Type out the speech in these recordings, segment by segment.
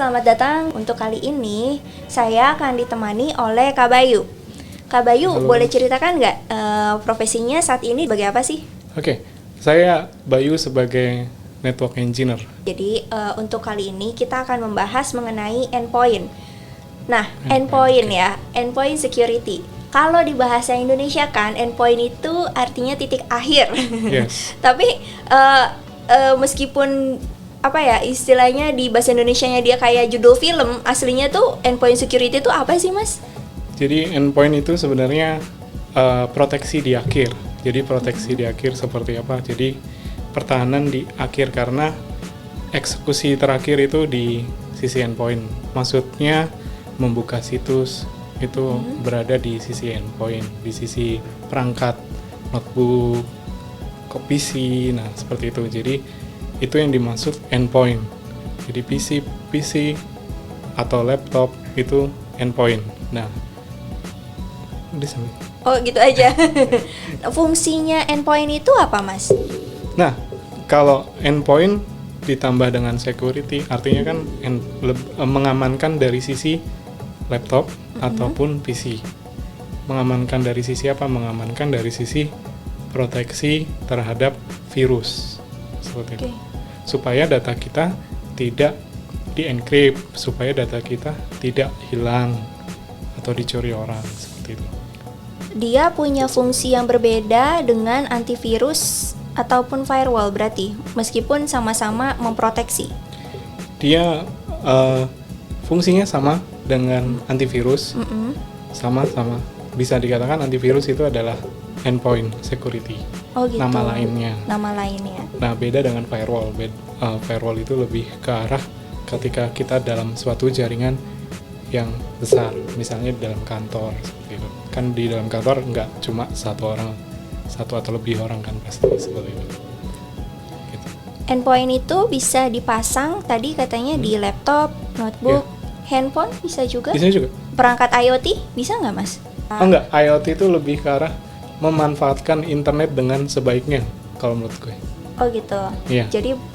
selamat datang. Untuk kali ini saya akan ditemani oleh Kak Bayu. Kak Bayu, Halo. boleh ceritakan nggak profesinya saat ini sebagai apa sih? Oke, saya Bayu sebagai Network Engineer. Jadi untuk kali ini kita akan membahas mengenai endpoint. Nah, Endpoint, endpoint ya, endpoint security. Kalau di bahasa Indonesia kan, endpoint itu artinya titik akhir. Yes. Tapi meskipun apa ya istilahnya di bahasa Indonesianya dia kayak judul film, aslinya tuh endpoint security itu apa sih, Mas? Jadi endpoint itu sebenarnya proteksi di akhir. Jadi proteksi di akhir seperti apa? Jadi pertahanan di akhir karena eksekusi terakhir itu di sisi endpoint. Maksudnya membuka situs itu berada di sisi endpoint, di sisi perangkat notebook, PC, nah seperti itu. Jadi itu yang dimaksud endpoint. Jadi PC atau laptop itu endpoint. Nah, udah sampai. Oh gitu aja. Fungsinya endpoint itu apa, Mas? Nah, kalau endpoint ditambah dengan security, artinya kan mengamankan dari sisi laptop ataupun PC. Mengamankan dari sisi apa? Mengamankan dari sisi proteksi terhadap virus. Seperti itu. Supaya data kita tidak di-encrypt, supaya data kita tidak hilang atau dicuri orang, seperti itu. Dia punya fungsi yang berbeda dengan antivirus ataupun firewall berarti, meskipun sama-sama memproteksi. Dia fungsinya sama dengan antivirus, sama-sama. Bisa dikatakan antivirus itu adalah endpoint security. Oh gitu. Nama lainnya. Nama lainnya. Nah, beda dengan firewall. Firewall itu lebih ke arah ketika kita dalam suatu jaringan yang besar, misalnya di dalam kantor seperti itu. Kan di dalam kantor nggak cuma satu atau lebih orang kan pasti seperti itu. Gitu. Endpoint itu bisa dipasang tadi katanya di laptop, notebook, handphone bisa juga. Bisa juga. Perangkat IoT bisa nggak, Mas? Oh enggak, IoT itu lebih ke arah memanfaatkan internet dengan sebaiknya kalau menurut gue. Oh gitu. Iya.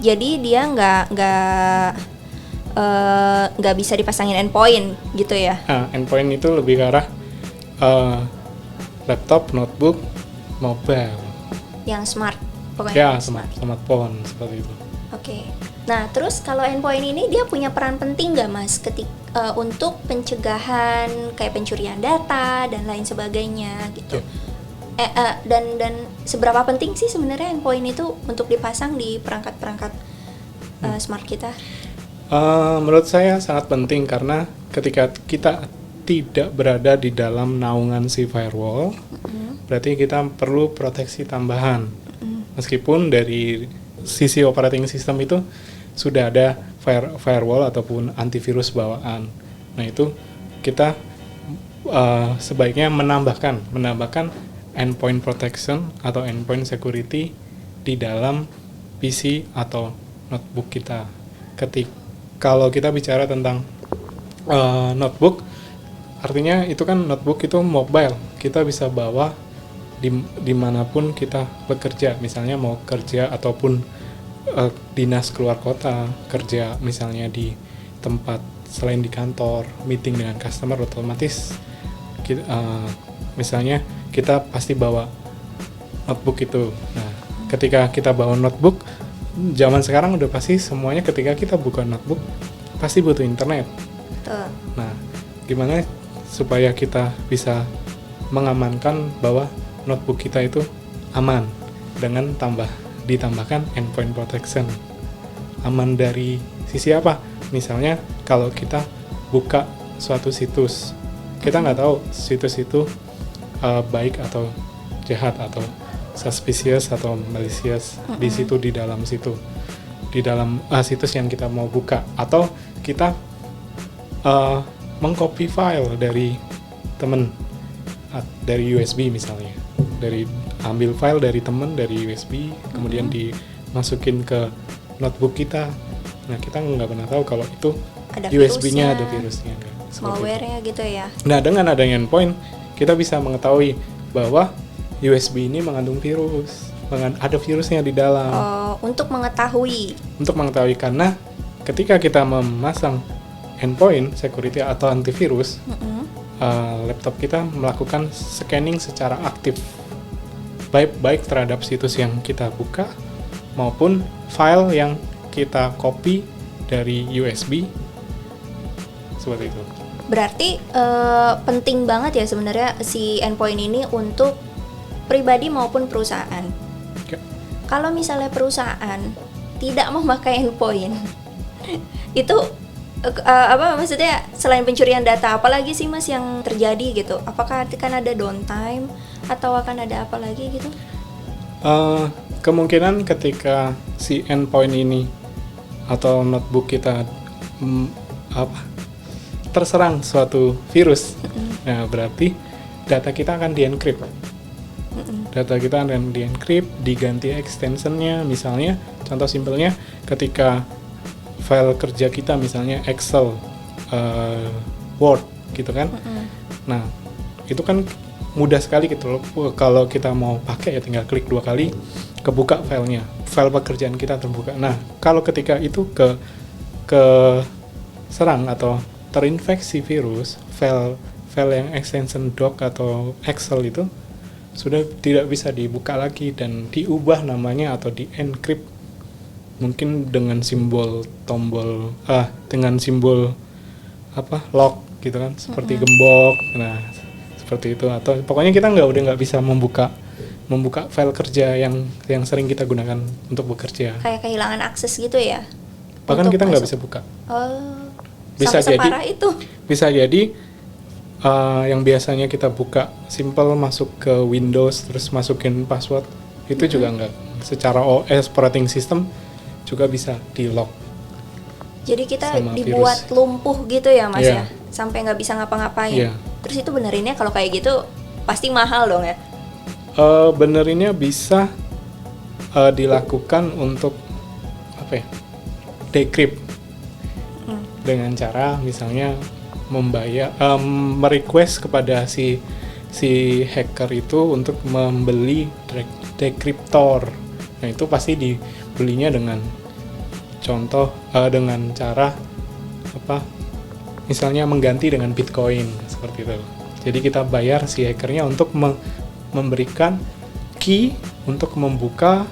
Jadi dia nggak bisa dipasangin endpoint gitu ya? Nah, endpoint itu lebih ke arah laptop, notebook, mobile. Yang smart, pokoknya. Ya, yang smart. smartphone seperti itu. Oke. Nah, terus kalau endpoint ini dia punya peran penting nggak, Mas, untuk pencegahan kayak pencurian data dan lain sebagainya gitu? Dan seberapa penting sih sebenarnya endpoint itu untuk dipasang di perangkat-perangkat smart kita? Menurut saya sangat penting karena ketika kita tidak berada di dalam naungan si firewall, berarti kita perlu proteksi tambahan. Meskipun dari sisi operating system itu sudah ada firewall ataupun antivirus bawaan. Nah itu kita sebaiknya menambahkan endpoint protection atau endpoint security di dalam PC atau notebook kita. Kalau kita bicara tentang notebook, artinya itu kan notebook itu mobile, kita bisa bawa dimanapun kita bekerja, misalnya mau kerja ataupun dinas keluar kota, kerja misalnya di tempat selain di kantor, meeting dengan customer, otomatis misalnya kita pasti bawa notebook itu. Nah, ketika kita bawa notebook, zaman sekarang udah pasti semuanya ketika kita buka notebook pasti butuh internet. Nah, gimana supaya kita bisa mengamankan bahwa notebook kita itu aman dengan ditambahkan endpoint protection. Aman dari sisi apa? Misalnya kalau kita buka suatu situs, kita nggak tahu situs itu baik atau jahat atau suspicious atau malicious di situ, di dalam situs yang kita mau buka, atau kita mengcopy file dari temen dari USB misalnya, ambil file dari temen dari USB kemudian dimasukin ke notebook kita. Nah, kita nggak pernah tahu kalau itu ada USB-nya ada virusnya, malware-nya gitu ya. Nah, dengan adanya endpoint kita bisa mengetahui bahwa USB ini mengandung virus, ada virusnya di dalam. Untuk mengetahui Karena ketika kita memasang endpoint security atau antivirus, Mm-mm. laptop kita melakukan scanning secara aktif, baik terhadap situs yang kita buka maupun file yang kita copy dari USB, seperti itu. Berarti penting banget ya sebenarnya si endpoint ini untuk pribadi maupun perusahaan. Oke. Kalau misalnya perusahaan tidak memakai endpoint, itu apa maksudnya selain pencurian data, apalagi sih Mas yang terjadi gitu? Apakah akan ada downtime atau akan ada apa lagi gitu? Kemungkinan ketika si endpoint ini atau notebook kita terserang suatu virus, nah berarti data kita akan di-encrypt. Data kita akan di-encrypt, diganti extensionnya, misalnya contoh simpelnya ketika file kerja kita misalnya Excel, Word gitu kan. Nah, itu kan mudah sekali gitu loh. Kalau kita mau pakai ya tinggal klik 2 kali, kebuka filenya. File pekerjaan kita terbuka. Nah, kalau ketika itu ke serang atau terinfeksi virus, file yang extension doc atau Excel itu sudah tidak bisa dibuka lagi dan diubah namanya atau di-encrypt. Mungkin dengan simbol tombol dengan simbol lock gitu kan, seperti gembok. Nah, seperti itu, atau pokoknya kita udah nggak bisa membuka file kerja yang sering kita gunakan untuk bekerja. Kayak kehilangan akses gitu ya? Bahkan kita nggak bisa buka. Bisa sampai separah itu? Bisa jadi yang biasanya kita buka simple masuk ke Windows terus masukin password, itu juga nggak, secara OS operating system juga bisa di lock. Jadi kita dibuat virus lumpuh gitu ya Mas ya? Sampai nggak bisa ngapa-ngapain. Terus itu benerinnya kalau kayak gitu pasti mahal dong ya? Benerinnya bisa dilakukan untuk decrypt dengan cara misalnya merequest kepada si hacker itu untuk membeli decryptor. Nah, itu pasti dibelinya dengan dengan cara misalnya mengganti dengan Bitcoin, seperti itu. Jadi kita bayar si hackernya untuk memberikan key untuk membuka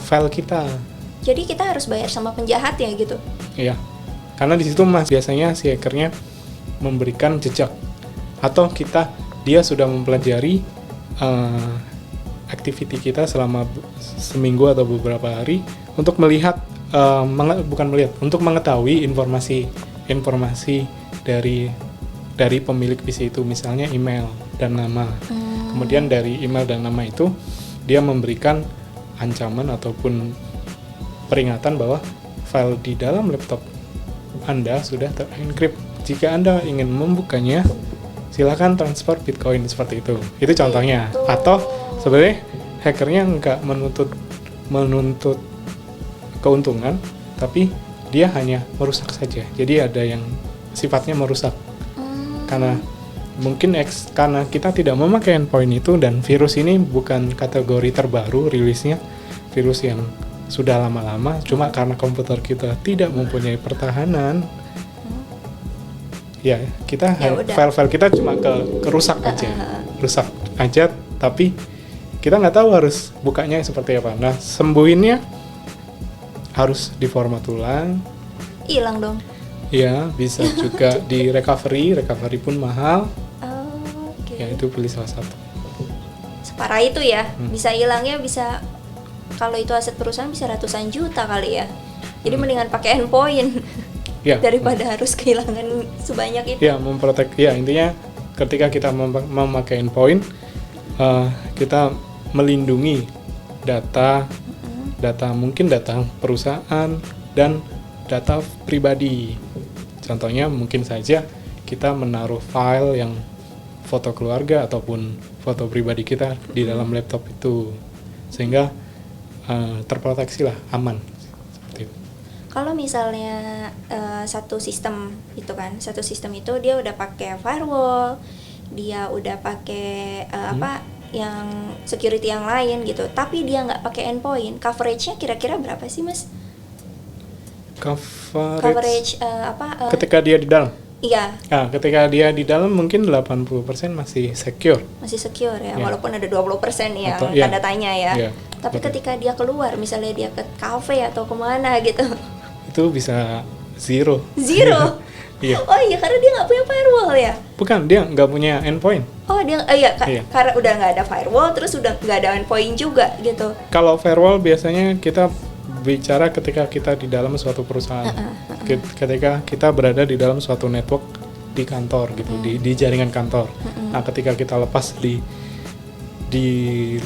file kita. Jadi kita harus bayar sama penjahat ya gitu? Iya, karena di situ biasanya si hackernya memberikan jejak, atau dia sudah mempelajari activity kita selama seminggu atau beberapa hari untuk melihat untuk mengetahui informasi dari pemilik PC itu, misalnya email dan nama. Kemudian dari email dan nama itu dia memberikan ancaman ataupun peringatan bahwa file di dalam laptop Anda sudah terencrypt. Jika Anda ingin membukanya, silakan transfer Bitcoin, seperti itu. Itu contohnya. Atau sebenarnya hackernya nggak menuntut keuntungan, tapi dia hanya merusak saja. Jadi ada yang sifatnya merusak. Karena kita tidak memakai endpoint itu, dan virus ini bukan kategori terbaru rilisnya, virus yang sudah lama-lama, cuma karena komputer kita tidak mempunyai pertahanan, ya kita file-file kita cuma kerusak aja, tapi kita nggak tahu harus bukanya seperti apa. Nah, sembuhinnya harus diformat ulang. Hilang dong. Ya, bisa juga di recovery pun mahal. Okay. Ya, itu pilih salah satu. Separah itu ya, bisa hilangnya bisa, kalau itu aset perusahaan bisa ratusan juta kali ya. Jadi mendingan pakai endpoint daripada harus kehilangan sebanyak itu. Ya, memprotek. Ya, intinya ketika kita memakai endpoint, kita melindungi data mungkin data perusahaan dan data pribadi. Contohnya mungkin saja kita menaruh file yang foto keluarga ataupun foto pribadi kita di dalam laptop itu, sehingga terproteksi lah, aman. Seperti itu. Kalau misalnya satu sistem itu dia udah pakai firewall, dia udah pakai yang security yang lain gitu, tapi dia nggak pakai endpoint, coveragenya kira-kira berapa sih Mas? Coverage ketika dia di dalam. iya, Nah, ketika dia di dalam mungkin 80% masih secure. masih secure ya, Ya. walaupun ada 20% yang Atau- ya. tanda tanya ya. Ya, Tapi betul. ketika dia keluar, misalnya dia ke kafe atau kemana gitu, Itu bisa zero. zero. Iya. Oh iya, karena dia nggak punya firewall ya. Bukan, dia nggak punya endpoint. Oh dia, Iya. karena udah nggak ada firewall, terus udah nggak ada endpoint juga gitu. Kalau firewall biasanya kita bicara ketika kita di dalam suatu perusahaan. Ketika kita berada di dalam suatu network di kantor gitu, di jaringan kantor. Nah, ketika kita lepas di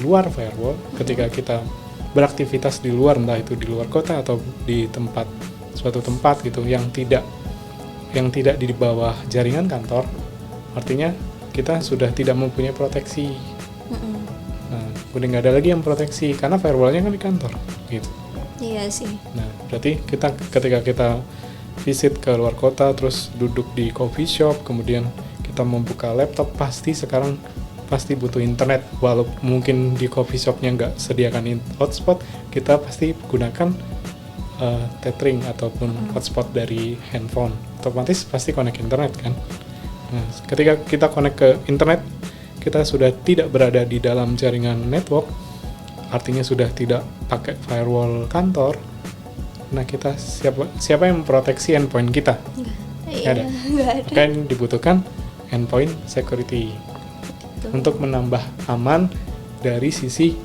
luar firewall, ketika kita beraktivitas di luar, entah itu di luar kota atau di suatu tempat gitu yang tidak di bawah jaringan kantor, artinya kita sudah tidak mempunyai proteksi. Nah, udah nggak ada lagi yang proteksi karena firewallnya kan di kantor gitu. Iya sih. Nah, berarti ketika kita visit ke luar kota, terus duduk di coffee shop, kemudian kita membuka laptop, pasti butuh internet. Walaupun mungkin di coffee shopnya nggak sediakan hotspot, kita pasti gunakan tethering ataupun hotspot dari handphone. Otomatis pasti connect internet kan. Nah, ketika kita connect ke internet, kita sudah tidak berada di dalam jaringan network, artinya sudah tidak pakai firewall kantor. Nah, kita siapa yang memproteksi endpoint kita? Iya, Ada. nggak ada. Kan dibutuhkan endpoint security untuk menambah aman dari sisi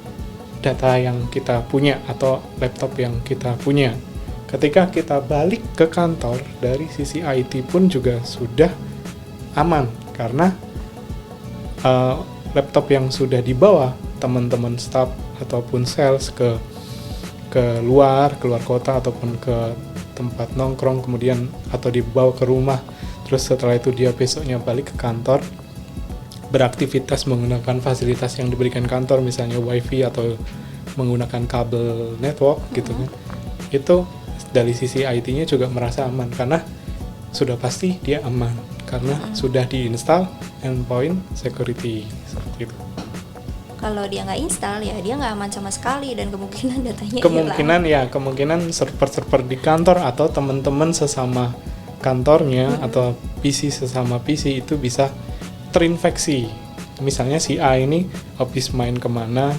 data yang kita punya atau laptop yang kita punya. Ketika kita balik ke kantor, dari sisi IT pun juga sudah aman karena laptop yang sudah dibawa teman-teman staff ataupun sales ke keluar kota ataupun ke tempat nongkrong, kemudian atau dibawa ke rumah, terus setelah itu dia besoknya balik ke kantor beraktivitas menggunakan fasilitas yang diberikan kantor, misalnya wifi atau menggunakan kabel network gitu kan, itu dari sisi IT-nya juga merasa aman karena sudah pasti dia aman karena sudah diinstal endpoint security seperti itu. Kalau dia nggak install ya dia nggak aman sama sekali dan kemungkinan datanya hilang. Kemungkinan server-server di kantor atau teman-teman sesama kantornya atau PC sesama PC itu bisa terinfeksi. Misalnya si A ini habis main kemana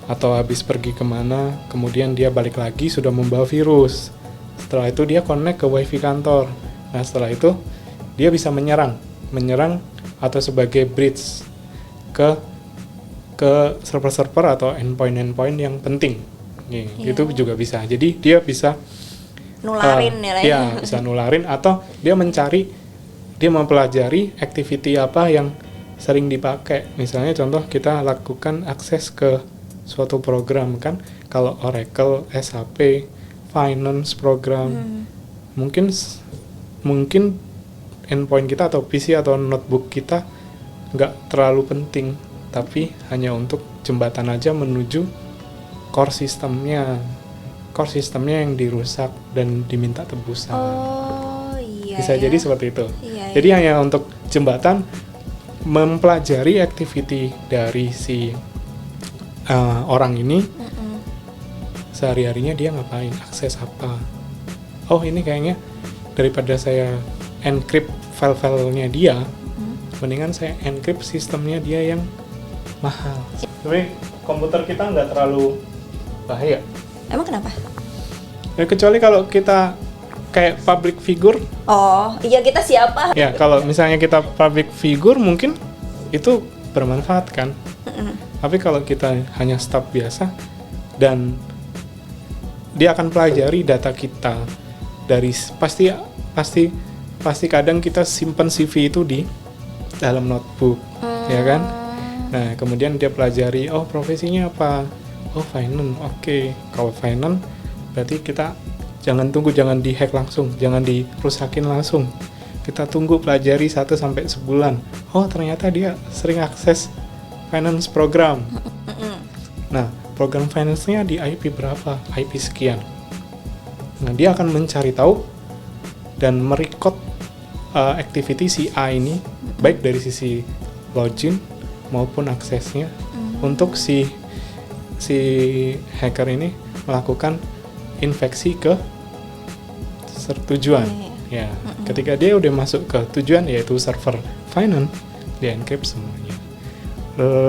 atau habis pergi kemana, kemudian dia balik lagi sudah membawa virus. Setelah itu dia connect ke wifi kantor. Nah, setelah itu dia bisa menyerang atau sebagai bridge ke server-server atau endpoint yang penting. Nih, itu juga bisa. Jadi dia bisa Nularin nilainya. Ya, bisa nularin atau dia mempelajari activity apa yang sering dipakai. Misalnya contoh kita lakukan akses ke suatu program kan, kalau Oracle, SAP, Finance program, mungkin endpoint kita atau PC atau notebook kita nggak terlalu penting, tapi hanya untuk jembatan aja menuju core sistemnya yang dirusak dan diminta tebusan. Oh iya. Bisa ya. jadi seperti itu. Iya, Jadi hanya untuk jembatan mempelajari activity dari si orang ini, sehari-harinya dia ngapain, akses apa. Oh, ini kayaknya daripada saya encrypt file-filenya dia, mendingan saya encrypt sistemnya dia yang mahal. Tapi komputer kita nggak terlalu bahaya. Emang kenapa? Ya, kecuali kalau kita kayak public figure. Oh iya, kita siapa? Ya, kalau misalnya kita public figure mungkin itu bermanfaat kan. Tapi kalau kita hanya staff biasa dan dia akan pelajari data kita dari pasti kadang kita simpan CV itu di dalam notebook, ya kan? Nah, kemudian dia pelajari, oh profesinya apa? Oh finance, oke. Kalau finance berarti kita jangan dihack langsung, jangan dirusakin langsung. Kita tunggu pelajari 1-3 bulan. Oh ternyata dia sering akses finance program. Nah, program finance-nya di IP berapa? IP sekian. Nah, dia akan mencari tahu dan merecord activity si A ini, baik dari sisi login maupun aksesnya, untuk si hacker ini melakukan infeksi ke tujuan. Ya, ketika dia udah masuk ke tujuan yaitu server finance, dia encrypt semuanya.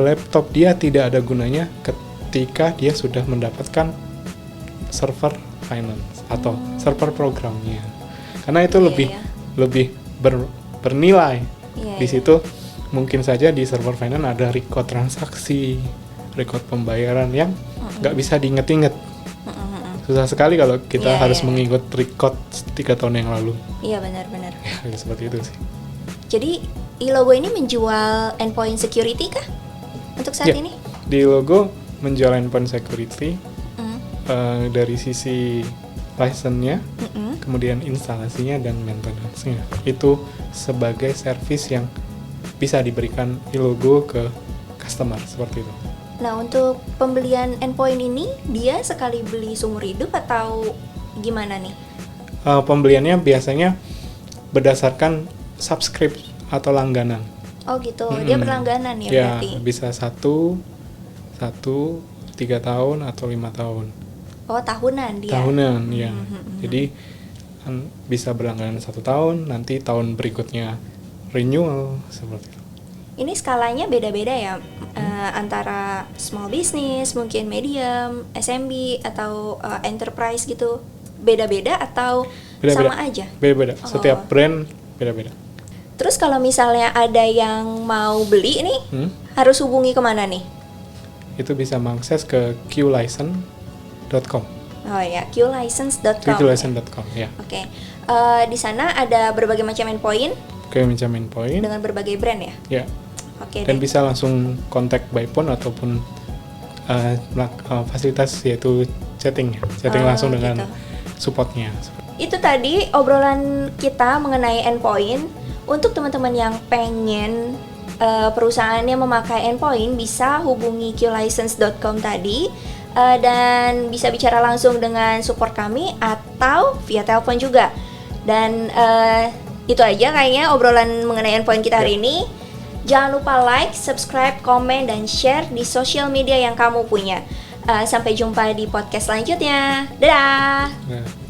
Laptop dia tidak ada gunanya ketika dia sudah mendapatkan server finance atau server programnya, karena itu lebih bernilai. Di situ mungkin saja di server finance ada record transaksi, record pembayaran yang nggak bisa diinget-inget. Susah sekali kalau kita harus mengingat record 3 tahun yang lalu. Iya, benar-benar. Ya, seperti itu sih. Jadi iLogo ini menjual endpoint security kah untuk saat ini? Di iLogo menjual endpoint security dari sisi license-nya, kemudian instalasinya dan maintenance-nya. Itu sebagai service yang bisa diberikan iLogo ke customer seperti itu. Nah, untuk pembelian endpoint ini dia sekali beli seumur hidup atau gimana nih? Pembeliannya biasanya berdasarkan subscribe atau langganan. Oh gitu, dia berlangganan ya berarti? Ya, bisa 1, 3 tahun atau 5 tahun. Oh, tahunan dia? Tahunan, ya. Jadi bisa berlangganan 1 tahun, nanti tahun berikutnya renewal, seperti itu. Ini skalanya beda-beda ya, antara small business, mungkin medium, SMB, atau enterprise gitu. Beda-beda atau sama aja? Beda-beda, setiap brand beda-beda. Terus kalau misalnya ada yang mau beli nih, harus hubungi kemana nih? Itu bisa mengakses ke qlicense.com. Oh ya, qlicense.com. qlicense.com, ya. Oke. Di sana ada berbagai macam endpoint. Macam endpoint. Dengan berbagai brand ya? Ya. Oke. Dan bisa langsung kontak by phone ataupun fasilitas yaitu chatting langsung dengan supportnya. Itu tadi obrolan kita mengenai endpoint. Untuk teman-teman yang pengen perusahaannya memakai endpoint, bisa hubungi qlicense.com tadi dan bisa bicara langsung dengan support kami atau via telepon juga. Dan itu aja kayaknya obrolan mengenai endpoint kita hari ini. Jangan lupa like, subscribe, komen, dan share di sosial media yang kamu punya. Sampai jumpa di podcast selanjutnya. Dadah!